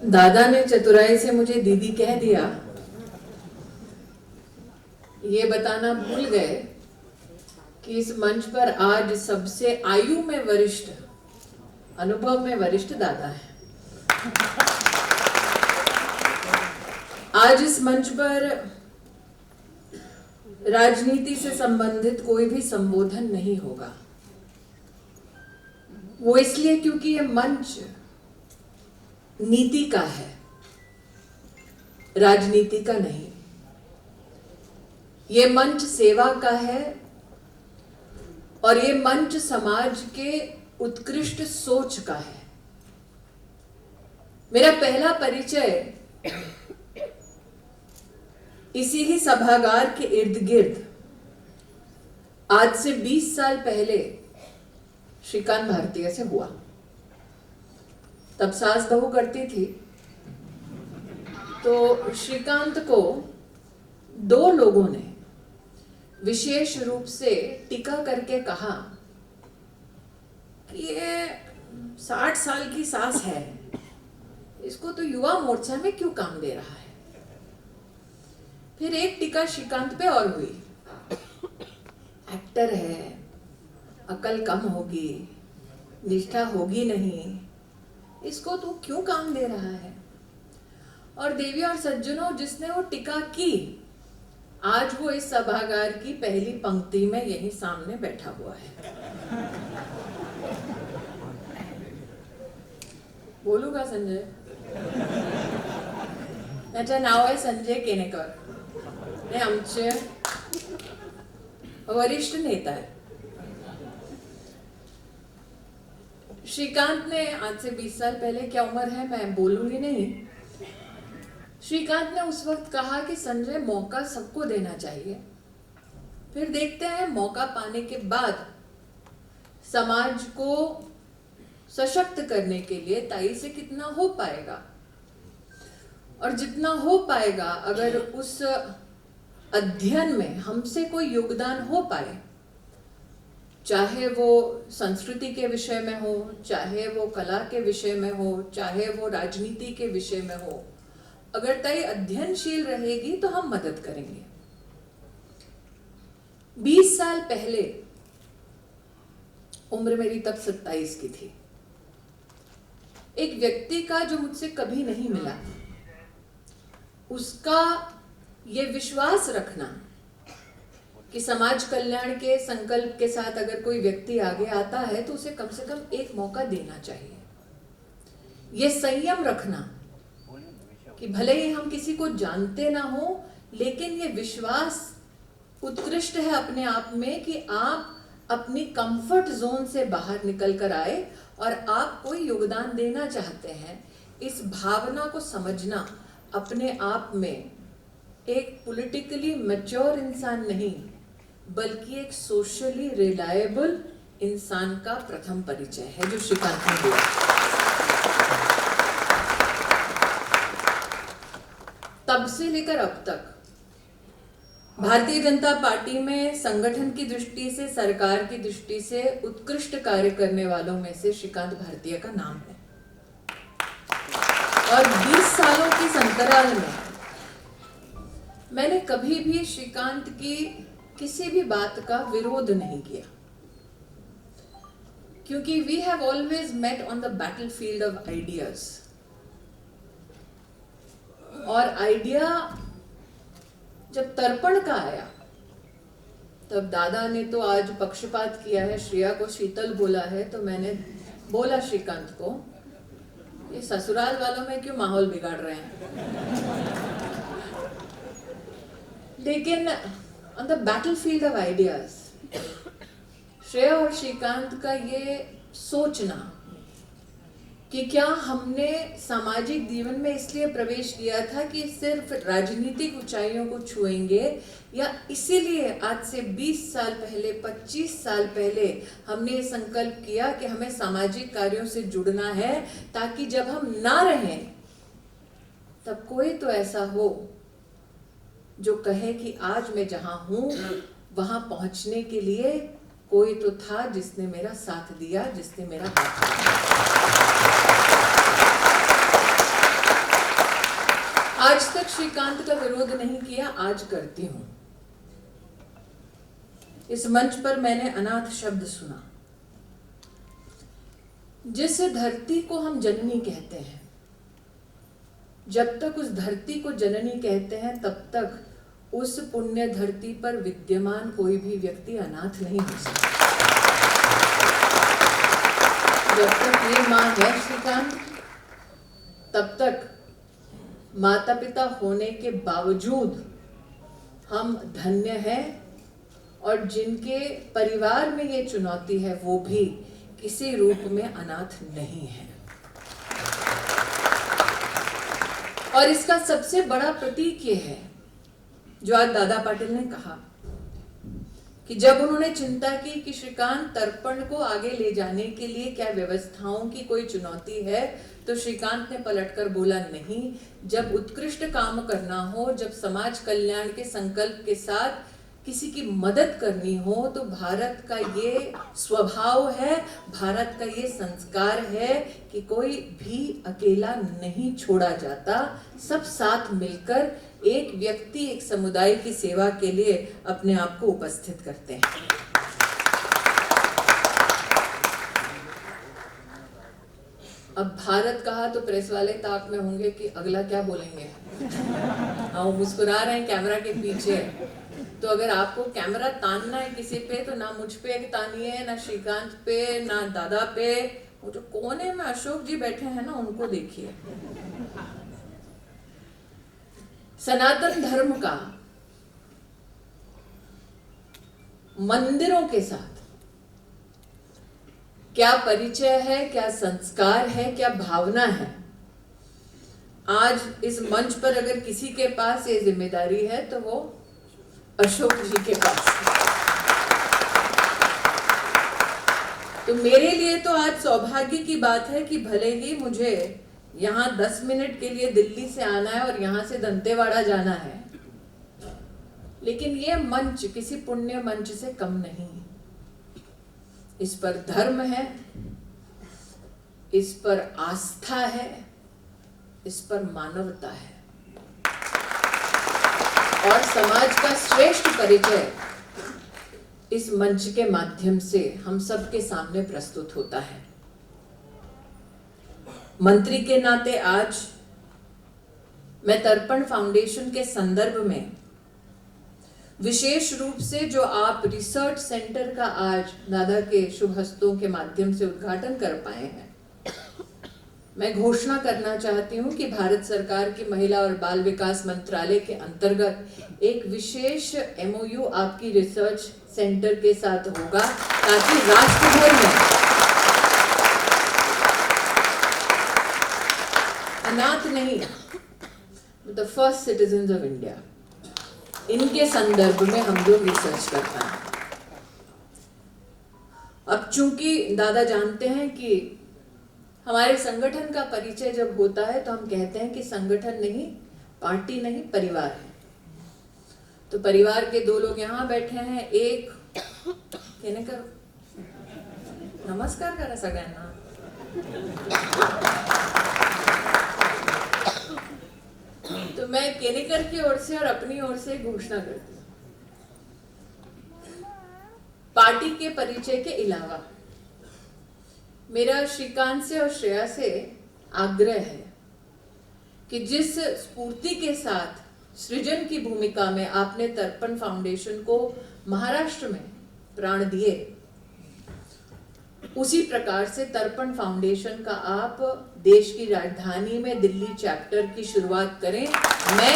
दादा ने चतुराई से मुझे दीदी कह दिया, ये बताना भूल गए कि इस मंच पर आज सबसे आयु में वरिष्ठ, अनुभव में वरिष्ठ दादा है। आज इस मंच पर राजनीति से संबंधित कोई भी संबोधन नहीं होगा। वो इसलिए क्योंकि ये मंच नीति का है, राजनीति का नहीं। ये मंच सेवा का है और ये मंच समाज के उत्कृष्ट सोच का है। मेरा पहला परिचय इसी ही सभागार के इर्द गिर्द आज से 20 साल पहले श्रीकांत भारतीय से हुआ। तब सास बहू करती थी तो श्रीकांत को दो लोगों ने विशेष रूप से टीका करके कहा कि ये 60 साल की सास है, इसको तो युवा मोर्चा में क्यों काम दे रहा है। फिर एक टीका श्रीकांत पे और हुई, एक्टर है, अकल कम होगी, निष्ठा होगी नहीं, इसको तो क्यों काम दे रहा है। और देवी और सज्जनों, जिसने वो टीका की आज वो इस सभागार की पहली पंक्ति में यही सामने बैठा हुआ है। बोलूंगा संजय? त्याचं नाव आहे संजय केनेकर, हे आमचे वरिष्ठ नेता है। श्रीकांत ने आज से 20 साल पहले, क्या उम्र है मैं बोलूंगी नहीं, श्रीकांत ने उस वक्त कहा कि संजय मौका सबको देना चाहिए, फिर देखते हैं मौका पाने के बाद समाज को सशक्त करने के लिए ताई से कितना हो पाएगा, और जितना हो पाएगा अगर उस अध्ययन में हमसे कोई योगदान हो पाए, चाहे वो संस्कृति के विषय में हो, चाहे वो कला के विषय में हो, चाहे वो राजनीति के विषय में हो, अगर ताई अध्ययनशील रहेगी तो हम मदद करेंगे। 20 साल पहले उम्र मेरी तब 27 की थी। एक व्यक्ति का जो मुझसे कभी नहीं मिला, उसका ये विश्वास रखना कि समाज कल्याण के संकल्प के साथ अगर कोई व्यक्ति आगे आता है तो उसे कम से कम एक मौका देना चाहिए। ये संयम रखना कि भले ही हम किसी को जानते ना हो, लेकिन ये विश्वास उत्कृष्ट है अपने आप में कि आप अपनी कंफर्ट जोन से बाहर निकल कर आए और आप कोई योगदान देना चाहते हैं। इस भावना को समझना अपने आप में एक पॉलिटिकली मैच्योर इंसान नहीं, बल्कि एक सोशली रिलायबल इंसान का प्रथम परिचय है जो श्रीकांत ने दिया। तब से लेकर अब तक भारतीय जनता पार्टी में संगठन की दृष्टि से, सरकार की दृष्टि से उत्कृष्ट कार्य करने वालों में से श्रीकांत भारतीय का नाम है। और 20 सालों के अंतराल में मैंने कभी भी श्रीकांत की किसी भी बात का विरोध नहीं किया, क्योंकि we have always met on the battlefield of ideas. और आइडिया जब तर्पण का आया तब दादा ने तो आज पक्षपात किया है, श्रेया को शीतल बोला है, तो मैंने बोला श्रीकांत को, ये ससुराल वालों में क्यों माहौल बिगाड़ रहे हैं। लेकिन on the battlefield of ideas Shreya और श्रीकांत का ये सोचना कि क्या हमने सामाजिक जीवन में इसलिए प्रवेश किया था कि सिर्फ राजनीतिक ऊंचाइयों को छुएंगे, या इसीलिए आज से 20 साल पहले, 25 साल पहले हमने ये संकल्प किया कि हमें सामाजिक कार्यों से जुड़ना है, ताकि जब हम ना रहें तब कोई तो ऐसा हो जो कहे कि आज मैं जहां हूं वहां पहुंचने के लिए कोई तो था जिसने मेरा साथ दिया, जिसने मेरा हाथ दिया। आज तक श्रीकांत का विरोध नहीं किया, आज करती हूं। इस मंच पर मैंने अनाथ शब्द सुना। जिस धरती को हम जननी कहते हैं, जब तक उस धरती को जननी कहते हैं तब तक उस पुण्य धरती पर विद्यमान कोई भी व्यक्ति अनाथ नहीं हो सकता। जब तक ये मां है श्रीकांत, तब तक माता पिता होने के बावजूद हम धन्य हैं, और जिनके परिवार में ये चुनौती है वो भी किसी रूप में अनाथ नहीं है। और इसका सबसे बड़ा प्रतीक ये है जो आज दादा पाटिल ने कहा कि जब उन्होंने चिंता की कि श्रीकांत तर्पण को आगे ले जाने के लिए क्या व्यवस्थाओं की कोई चुनौती है, तो श्रीकांत ने पलटकर बोला नहीं, जब उत्कृष्ट काम करना हो, जब समाज कल्याण के संकल्प के साथ किसी की मदद करनी हो, तो भारत का ये स्वभाव है, भारत का ये संस्कार है कि कोई भी अकेला नहीं छोड़ा जाता। सब साथ मिलकर एक व्यक्ति, एक समुदाय की सेवा के लिए अपने आप को उपस्थित करते हैं। अब भारत कहा तो प्रेस वाले ताक में होंगे कि अगला क्या बोलेंगे। हाँ, मुस्कुरा रहे हैं कैमरा के पीछे। तो अगर आपको कैमरा तानना है किसी पे, तो ना मुझ पे तानिए, ना श्रीकांत पे, ना दादा पे, वो जो कोने में अशोक जी बैठे हैं ना, उनको देखिए। सनातन धर्म का मंदिरों के साथ क्या परिचय है, क्या संस्कार है, क्या भावना है, आज इस मंच पर अगर किसी के पास ये जिम्मेदारी है तो वो अशोक जी के पास। तो मेरे लिए तो आज सौभाग्य की बात है कि भले ही मुझे यहाँ 10 मिनट के लिए दिल्ली से आना है और यहाँ से दंतेवाड़ा जाना है, लेकिन ये मंच किसी पुण्य मंच से कम नहीं। इस पर धर्म है, इस पर आस्था है, इस पर मानवता है, और समाज का श्रेष्ठ परिचय इस मंच के माध्यम से हम सबके सामने प्रस्तुत होता है। मंत्री के नाते आज मैं तर्पण फाउंडेशन के संदर्भ में विशेष रूप से जो आप रिसर्च सेंटर का आज दादा के शुभ हस्तों के माध्यम से उद्घाटन कर पाए हैं, मैं घोषणा करना चाहती हूं कि भारत सरकार की महिला और बाल विकास मंत्रालय के अंतर्गत एक विशेष MOU आपकी रिसर्च सेंटर के साथ होगा, ताकि राष्ट्र भर में अनाथ नहीं, the first citizens of India, इनके संदर्भ में हम लोग रिसर्च कर पाए। अब चूंकि दादा जानते हैं कि हमारे संगठन का परिचय जब होता है तो हम कहते हैं कि संगठन नहीं, पार्टी नहीं, परिवार है। तो परिवार के 2 लोग यहाँ बैठे हैं, एक कहने का नमस्कार करा सगळ्यांना। तो मैं केनेकर की ओर से और अपनी ओर से घोषणा करती हूँ, पार्टी के परिचय के अलावा मेरा श्रीकांत से और श्रेया से आग्रह है कि जिस स्फूर्ति के साथ सृजन की भूमिका में आपने तर्पण फाउंडेशन को महाराष्ट्र में प्राण दिए, उसी प्रकार से तर्पण फाउंडेशन का आप देश की राजधानी में दिल्ली चैप्टर की शुरुआत करें। मैं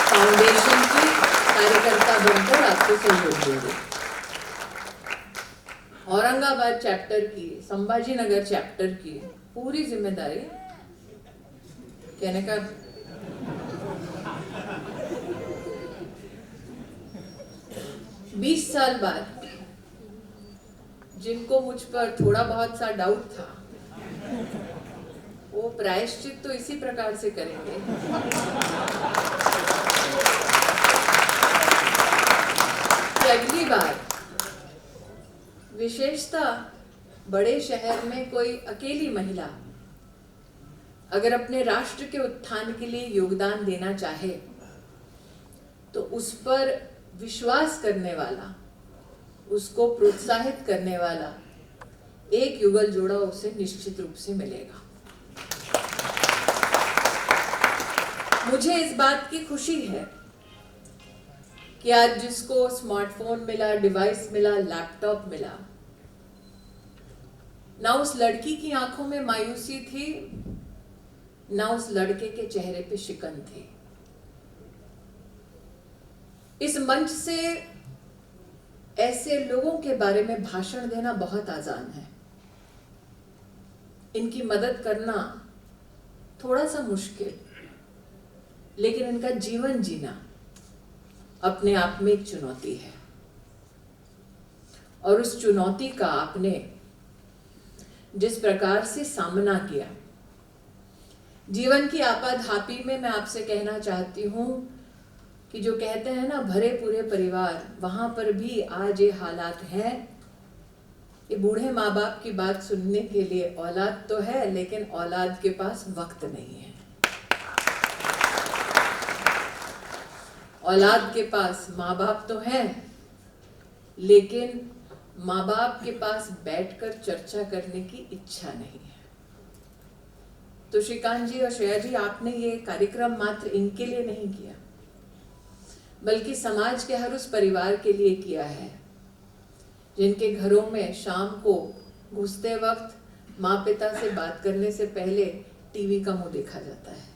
फाउंडेशन की कार्यकर्ता बनकर आपको सहयोग दूंगी। औरंगाबाद चैप्टर की, संभाजीनगर चैप्टर की पूरी जिम्मेदारी कहने का 20 साल बाद जिनको मुझ पर थोड़ा बहुत सा डाउट था, वो प्रायश्चित तो इसी प्रकार से करेंगे कि अगली बार विशेषतः बड़े शहर में कोई अकेली महिला अगर अपने राष्ट्र के उत्थान के लिए योगदान देना चाहे तो उस पर विश्वास करने वाला, उसको प्रोत्साहित करने वाला एक युगल जोड़ा उसे निश्चित रूप से मिलेगा। मुझे इस बात की खुशी है कि आज जिसको स्मार्टफोन मिला, डिवाइस मिला, लैपटॉप मिला, ना उस लड़की की आंखों में मायूसी थी, ना उस लड़के के चेहरे पे शिकन थी। इस मंच से ऐसे लोगों के बारे में भाषण देना बहुत आसान है, इनकी मदद करना थोड़ा सा मुश्किल, लेकिन इनका जीवन जीना अपने आप में एक चुनौती है। और उस चुनौती का आपने जिस प्रकार से सामना किया, जीवन की आपाधापी में, मैं आपसे कहना चाहती हूं कि जो कहते हैं ना भरे पूरे परिवार, वहां पर भी आज ये हालात हैं। ये बूढ़े माँ बाप की बात सुनने के लिए औलाद तो है, लेकिन औलाद के पास वक्त नहीं है। औलाद के पास माँ बाप तो हैं, लेकिन माँ बाप के पास बैठकर चर्चा करने की इच्छा नहीं है। तो श्रीकांत जी और श्रेया जी, आपने ये कार्यक्रम मात्र इनके लिए नहीं किया, बल्कि समाज के हर उस परिवार के लिए किया है जिनके घरों में शाम को घुसते वक्त माँ पिता से बात करने से पहले टीवी का मुंह देखा जाता है।